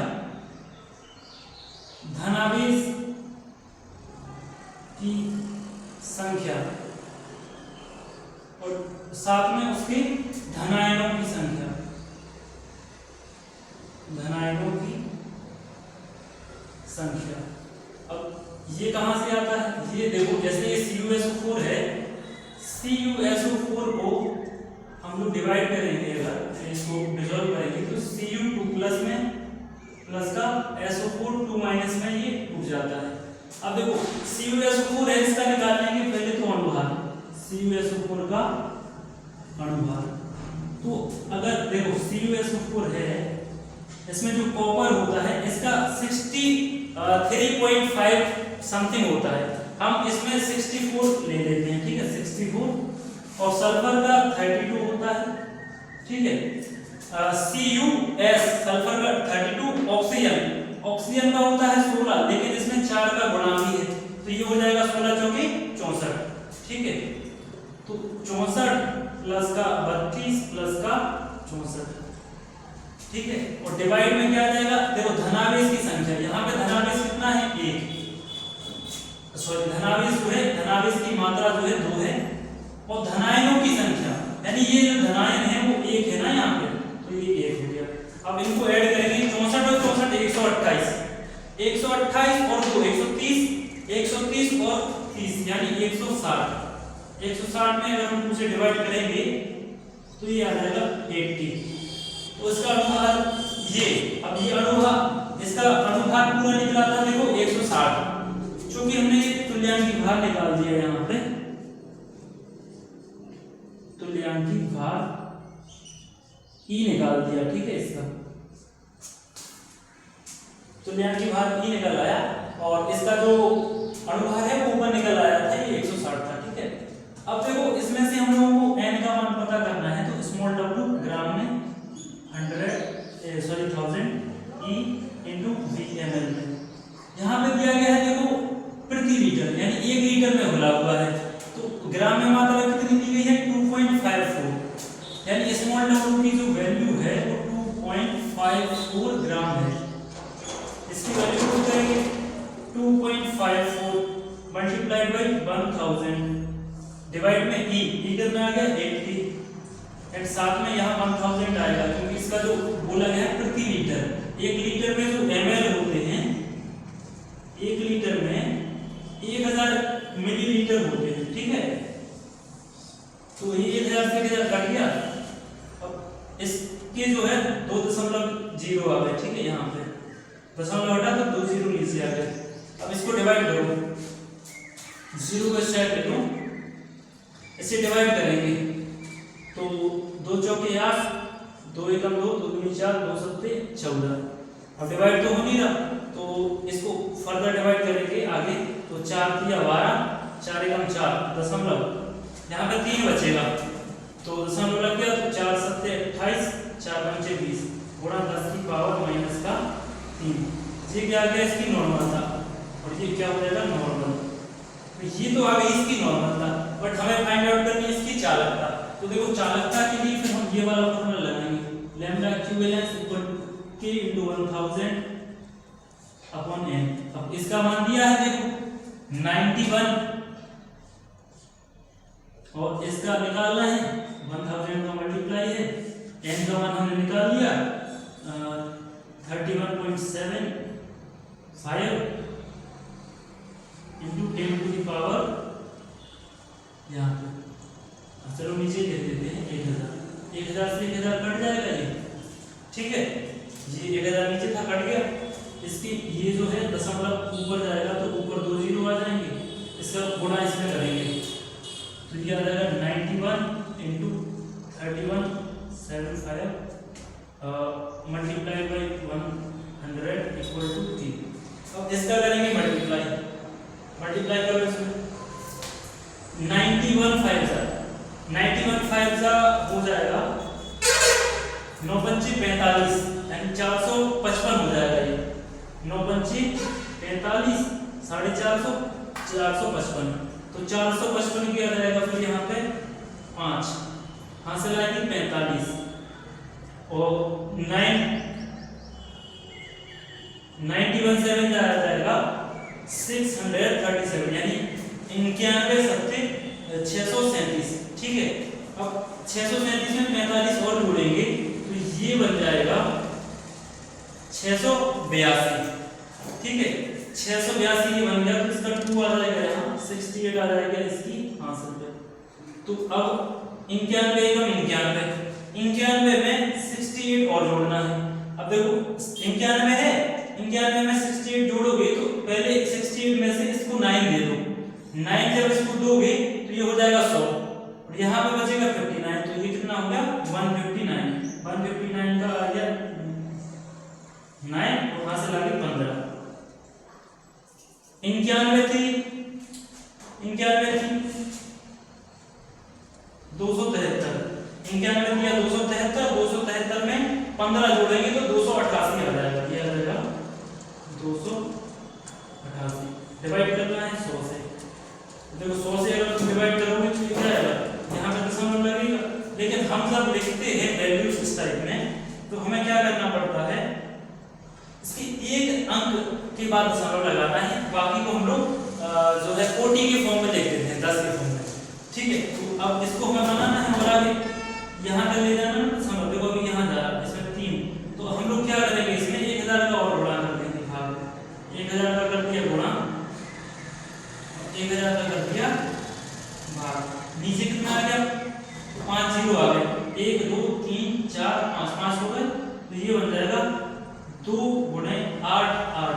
धनावेश की संख्या और साथ में उसके धनायनों की संख्या, धनायनों की संख्या। अब ये कहां से आता है? ये देखो जैसे ये CuSO4 है डिवाइड करेंगे, अगर इसको डिसॉल्व करेंगे तो Cu2 प्लस में प्लस का SO4 2 माइनस में ये टूट जाता है। अब देखो CuSO4 है, इसका निकालेंगे पहले तो अणुभार, CuSO4 का अणुभार। तो अगर देखो CuSO4 है, इसमें जो कॉपर होता है इसका 63.5 समथिंग होता है, हम इसमें 64 ले लेते हैं, ठीक है 64, और सल्फर का 32 होता है, ठीक है। CuS सल्फर का 32, ऑक्सीजन का होता है 16, लेकिन इसमें 4 का गुणा भी है, तो ये हो जाएगा 16 चौके 64, ठीक है। तो 64 प्लस का 32 प्लस का 64, ठीक है। और डिवाइड में क्या आ जाएगा, देखो धनावेश की संख्या, यहाँ पे धनावेश कितना है 1, सॉरी धनावेश जो है, धनावेश की मात्रा जो है 2 है, और धनायनों की संख्या यानी ये जो धनायन है वो 1 है ना यहाँ पे, तो ये 1 हो गया। अब इनको ऐड करेंगे 64 और 64 128, 128 और 2 130, 130 और 30 यानी 160, 160 में अगर हम 2 से डिवाइड करेंगे तो ये आ जाएगा 80, तो इसका अनुभार ये, अब ये अनुभार, इसका अनुभार पूरा निकला था देखो 160, क्योंकि हमने ये तुल्यांकी भार निकाल दिया, यहाँ पे तुल्यांकी भार E निकाल दिया, ठीक है। इसका तुल्यांकी भार E निकल आया, और इसका जो अणुभार है वो ऊपर निकल आया था, ये 160 था, ठीक है। अब देखो इसमें से हम लोगों को n का मान पता करना है, तो स्मॉल w ग्राम में 1000 E into VmL में, यहाँ पे दिया गया है देखो प्रति लीटर, यानी 1 लीटर में घुला हुआ है, तो ग्राम में मात्रा कितनी दी गई है 2.54, यानी स्मॉल w की जो वैल्यू है वो 2.54 ग्राम है। इसकी वैल्यू पुट करेंगे 2.54 मल्टीप्लाइड बाय 1000 डिवाइड में E कितना आ गया 80, एंड साथ में यहाँ 1000 आएगा, क्योंकि इसका जो बोला गया है प्रति लीटर, 1 लीटर में जो ml होते हैं, 1 लीटर में 1000 मिलीलीटर होते हैं, ठीक है। तो ये 1000 से 1000 कट गया, अब इसके जो है 2.0 आ गए, ठीक है। यहाँ पे दशमलव हटा तो 2 जीरो नीचे आ गए। अब इसको डिवाइड करो, 0 को सेट कर लो, इसे डिवाइड करेंगे तो 2 चौके 8, 2 एकम 2, 2 दूनी 4, 2 सत्ते 14। अब डिवाइड तो हो नहीं रहा, तो इसको फर्दर डिवाइड करेंगे आगे, तो 4 तिया 12, 4 एकम 4 दशमलव, यहाँ पे 3 बचेगा, तो दशमलव लग गया, तो 4 सत्ते 28, 4 पंचे 20 गुणा 10 की पावर माइनस का 3, ये क्या आ गया इसकी नॉर्मल था, और ये क्या हो जाएगा नॉर्मल, तो ये तो आ गई इसकी नॉर्मल था, बट हमें फाइंड आउट करनी है इसकी चालकता। तो देखो चालकता के लिए फिर हम ये वाला फॉर्मूला लगाएंगे, lambda equivalence equal to k into 1000 upon n। अब इसका मान दिया है देखो 91, और इसका निकालना है 1000 का मल्टीप्लाई है, n का मान हमने निकाल लिया 31.75 into 10 to the power, यहाँ पे चलो नीचे लिख देते हैं 1000, 1000 से 1000 कट जाएगा ये, ठीक है। ये 1000 नीचे था कट गया, इसकी ये जो है दशमलव ऊपर जाएगा तो ऊपर 2 जीरो आ जाएंगे, इसका गुणा इसमें करेंगे तो ये आ जाएगा 91 into 31.75 multiply by 100 equal to 3। अब इसका करेंगे मल्टीप्लाई करो इसमें 91 हो जाएगा 9 पंची 45, यानी 455 हो जाएगा ये, 9 पंची 45, 450, 455, तो 455 किया जाएगा, फिर यहाँ पे 5 हासिल आएगी 45, और 91 से जाएगा 637, यानी 91 सत्ते 637, ठीक है। अब 637 में 45 और जोड़ेंगे तो ये बन जाएगा 682, ठीक है। 682 ये बन गया, तो इसका 2 आ जाएगा, यहाँ 68 आ जाएगा इसकी हासिल पे। तो अब 91 एकम 91 91 में 68 और जोड़ना है। अब देखो 91 है, 91 में 68 जोड़ोगे तो पहले 68 में से इसको 9 दे दो, 9 जब इसको दोगे तो ये हो जाएगा 100 और यहाँ पे बचेगा 59, तो ये कितना हो गया 159। 159 का आ गया 9 और वहां से लागे 15। 91 थी 273, 91 दिया 273, 273 में 15 जोड़ेंगे तो 288 आ जाएगा। ये आ जाएगा 288, डिवाइड करना है 100 से। देखो 100 से अगर तुम डिवाइड करोगे तो ये क्या आएगा, यहाँ पे दशमलव लगेगा। लेकिन हम जब लिखते हैं वैल्यूज इस टाइप में तो हमें क्या करना पड़ता है, इसकी एक अंक के बाद दशमलव लगाना है, बाकी को हम लोग जो है कोटि के फॉर्म में लिख देते हैं, 10 के फॉर्म में। ठीक है, तो अब इसको हमें बनाना है और आगे यहाँ पे ले जाना है दशमलव। देखो अभी यहाँ जा रहा है इसमें 3, तो हम लोग क्या करेंगे इसमें 1000 का और गुणा कर देंगे, भाग 1000 का कर दिया गुणा, 1000 का कर दिया भाग, नीचे कितना आ गया 5 जीरो आ गए, 1 2 3 4 5 5 हो गए, तो ये बन जाएगा 2 गुणे 8 8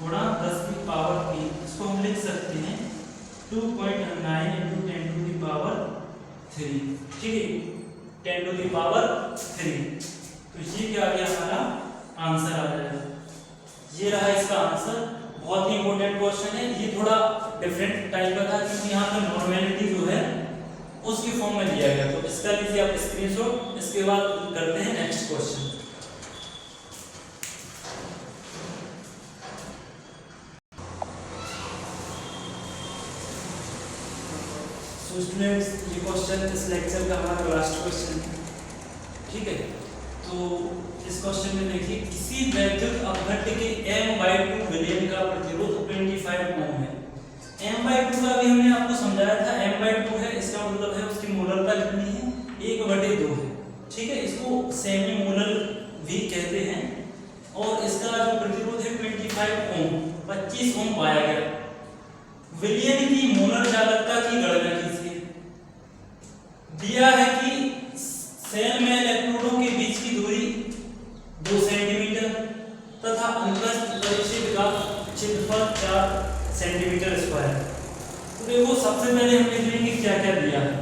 गुणा 10 की पावर 3। इसको हम लिख सकते हैं 2.9 × 10 टू द पावर 3। ठीक है, 10 टू द पावर 3, तो ये क्या आ गया हमारा आंसर आ जाएगा। ये रहा इसका आंसर। बहुत ही इंपॉर्टेंट क्वेश्चन है, ये थोड़ा डिफरेंट टाइप का था क्योंकि यहाँ पे नॉर्मेलिटी जो है उसके फॉर्म में दिया गया, तो इसका लीजिए आप स्क्रीनशॉट। इसके बाद करते हैं नेक्स्ट क्वेश्चन। तो स्टूडेंट्स ये क्वेश्चन इस लेक्चर का हमारा लास्ट क्वेश्चन है। ठीक है, तो इस क्वेश्चन में देखिए, किसी वैद्युत अपघट्य के m/2 विलयन का प्रतिरोध 25 ओम है। m/2 का भी हमने आपको समझाया था, m/2 है, इसका मतलब है उसकी मोलरता कितनी है 1/2 है। ठीक है, इसको सेमी मोलर भी कहते हैं, और इसका जो प्रतिरोध है 25 ओम 25 ओम पाया गया। विलयन की मोलर चालकता की गणना कीजिए। दिया है कि सेल में इलेक्ट्रोडों के बीच की दूरी 2 सेंटीमीटर तथा अनुप्रस्थ परिच्छेद का क्षेत्रफल 4 सेंटीमीटर स्क्वायर। तो देखो सबसे पहले हम लिख लेंगे क्या क्या दिया है।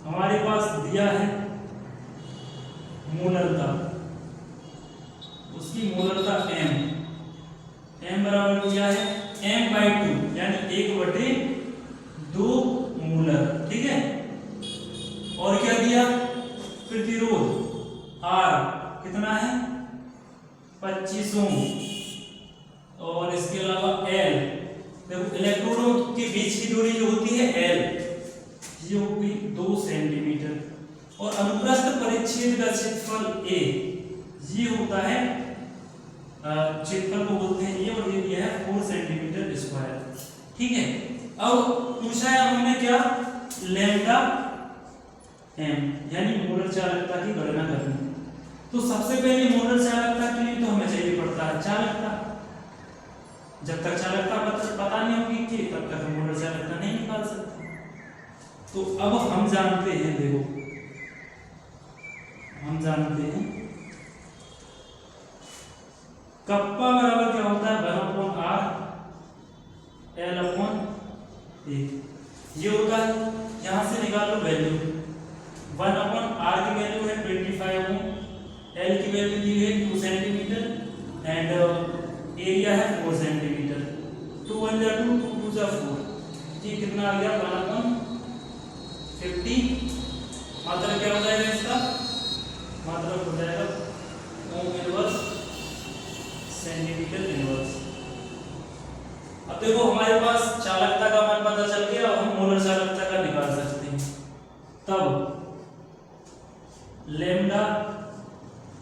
हमारे पास दिया है मोलरता, उसकी मोलरता m बराबर क्या है m/2 यानी 1/2 मोलर। ठीक है, और क्या दिया प्रतिरोध R कितना है 25 ओम, और इसके अलावा L, देखो इलेक्ट्रोडों के बीच की दूरी जो होती है L, ये होगी 2 सेंटीमीटर, और अनुप्रस्थ परिच्छेद का क्षेत्रफल A, ये होता है क्षेत्रफल को बोलते हैं ये, और ये दिया है 4 सेंटीमीटर स्क्वायर। ठीक है, अब पूछा है हमने क्या लैम्डा m यानी मोलर चालकता की गणना करनी। तो सबसे पहले मोलर चालकता के लिए तो हमें चाहिए पड़ता है चालकता। जब तक चालकता पता नहीं होगी कि तब तक हम मोलर चालकता नहीं निकाल सकते। तो अब हम जानते हैं, देखो हम जानते हैं कप्पा बराबर क्या होता है 1/r L/A, ये होता है। यहां से निकाल लो वैल्यू, 1/r की वैल्यू है 25 ओम, L की वैल्यू दी है 2 सेंटीमीटर एंड एरिया है 4 सेंटीमीटर। 2 1 जा 2 2 2 जा 4, ये कितना आ गया 1/50। मात्रा क्या हो जाएगा इसका, मात्रा हो जाएगा ओम इनवर्स सेंटीमीटर इनवर्स। अब देखो हमारे पास चालकता का मान पता चल गया, अब हम मोलर चालकता का निकाल सकते हैं। तब लैम्डा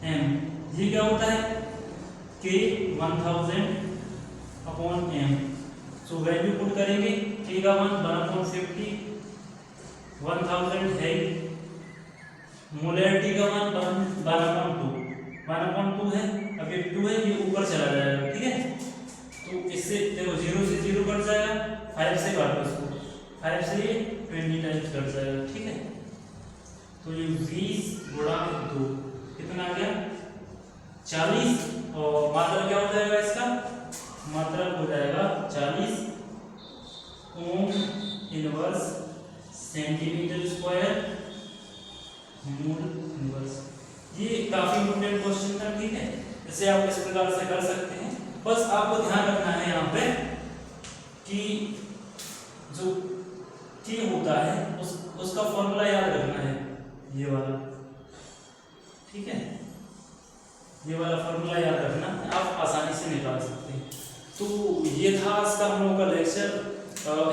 m ये क्या होता है k 1000/m। So value put करेंगे, k का मान 1/50, 1000 है, मोलैरिटी का मान 1/2 है, अब ये 2 है, ये ऊपर चला जाएगा। ठीक है, तो इससे देखो 0 से 0 कट जाएगा, 5 से काटो इसको, 5 से 20 टाइम्स कट जाएगा। ठीक है, तो ये 20 गुणा 2 कितना आ गया 40 और मात्रक क्या हो जाएगा इसका मात्रक हो जाएगा 40 ओम इनवर्स सेंटीमीटर स्क्वायर मूल इनवर्स। ये काफी इम्पोर्टेंट क्वेश्चन था, ठीक है। इसे आप इस प्रकार से कर सकते हैं। बस आपको ध्यान रखना है यहाँ पे कि जो K होता है उसका फॉर्मूला याद रखना है, ये वाला, ठीक है। ये वाला फॉर्मूला याद रखना, आप आसानी से निकाल सकते हैं। तो ये था आज का हम लोगों का लेक्चर।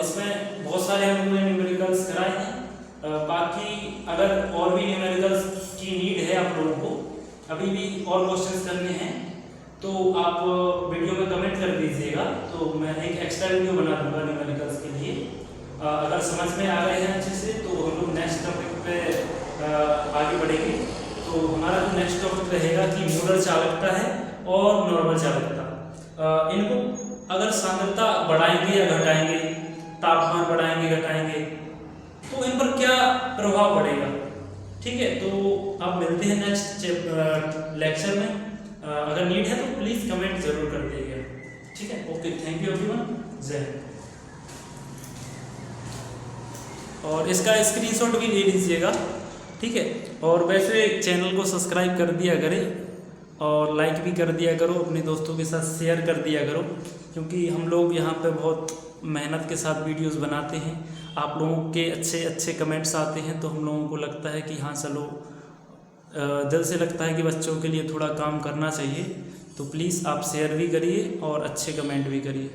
इसमें बहुत सारे हम लोगों ने न्यूमेरिकल्स कराए हैं। बाकी अगर और भी न्यूमेरिकल्स की नीड है आप लोगों को, अभी भी और क्वेश्चंस करने हैं, तो आप वीडियो में कमेंट कर दीजिएगा, तो मैं एक एक्स्ट्रा वीडियो बना दूंगा न्यूमेरिकल्स के लिए। अगर समझ में आ रहे हैं अच्छे से तो हम लोग नेक्स्ट टॉपिक पे आगे बढ़ेंगे। तो हमारा जो नेक्स्ट टॉपिक रहेगा कि मोलर चालकता है और नॉर्मल चालकता। इनको अगर सांद्रता बढ़ाएंगे या घटाएंगे, तापमान बढ़ाएंगे घटाएंगे, तो इन पर क्या प्रभाव पड़ेगा, ठीक है। तो आप मिलते हैं नेक्स्ट लेक्चर में। अगर नीड है तो प्लीज़ कमेंट जरूर कर दीजिएगा, ठीक है। ओके, थैंक यू एवरीवन, जय हिंद। और इसका स्क्रीनशॉट भी ले लीजिएगा, ठीक है। और वैसे चैनल को सब्सक्राइब कर दिया करें और लाइक भी कर दिया करो, अपने दोस्तों के साथ शेयर कर दिया करो, क्योंकि हम लोग यहाँ पे बहुत मेहनत के साथ वीडियोस बनाते हैं। आप लोगों के अच्छे अच्छे कमेंट्स आते हैं तो हम लोगों को लगता है कि हाँ चलो, दिल से लगता है कि बच्चों के लिए थोड़ा काम करना चाहिए। तो प्लीज़ आप शेयर भी करिए और अच्छे कमेंट भी करिए।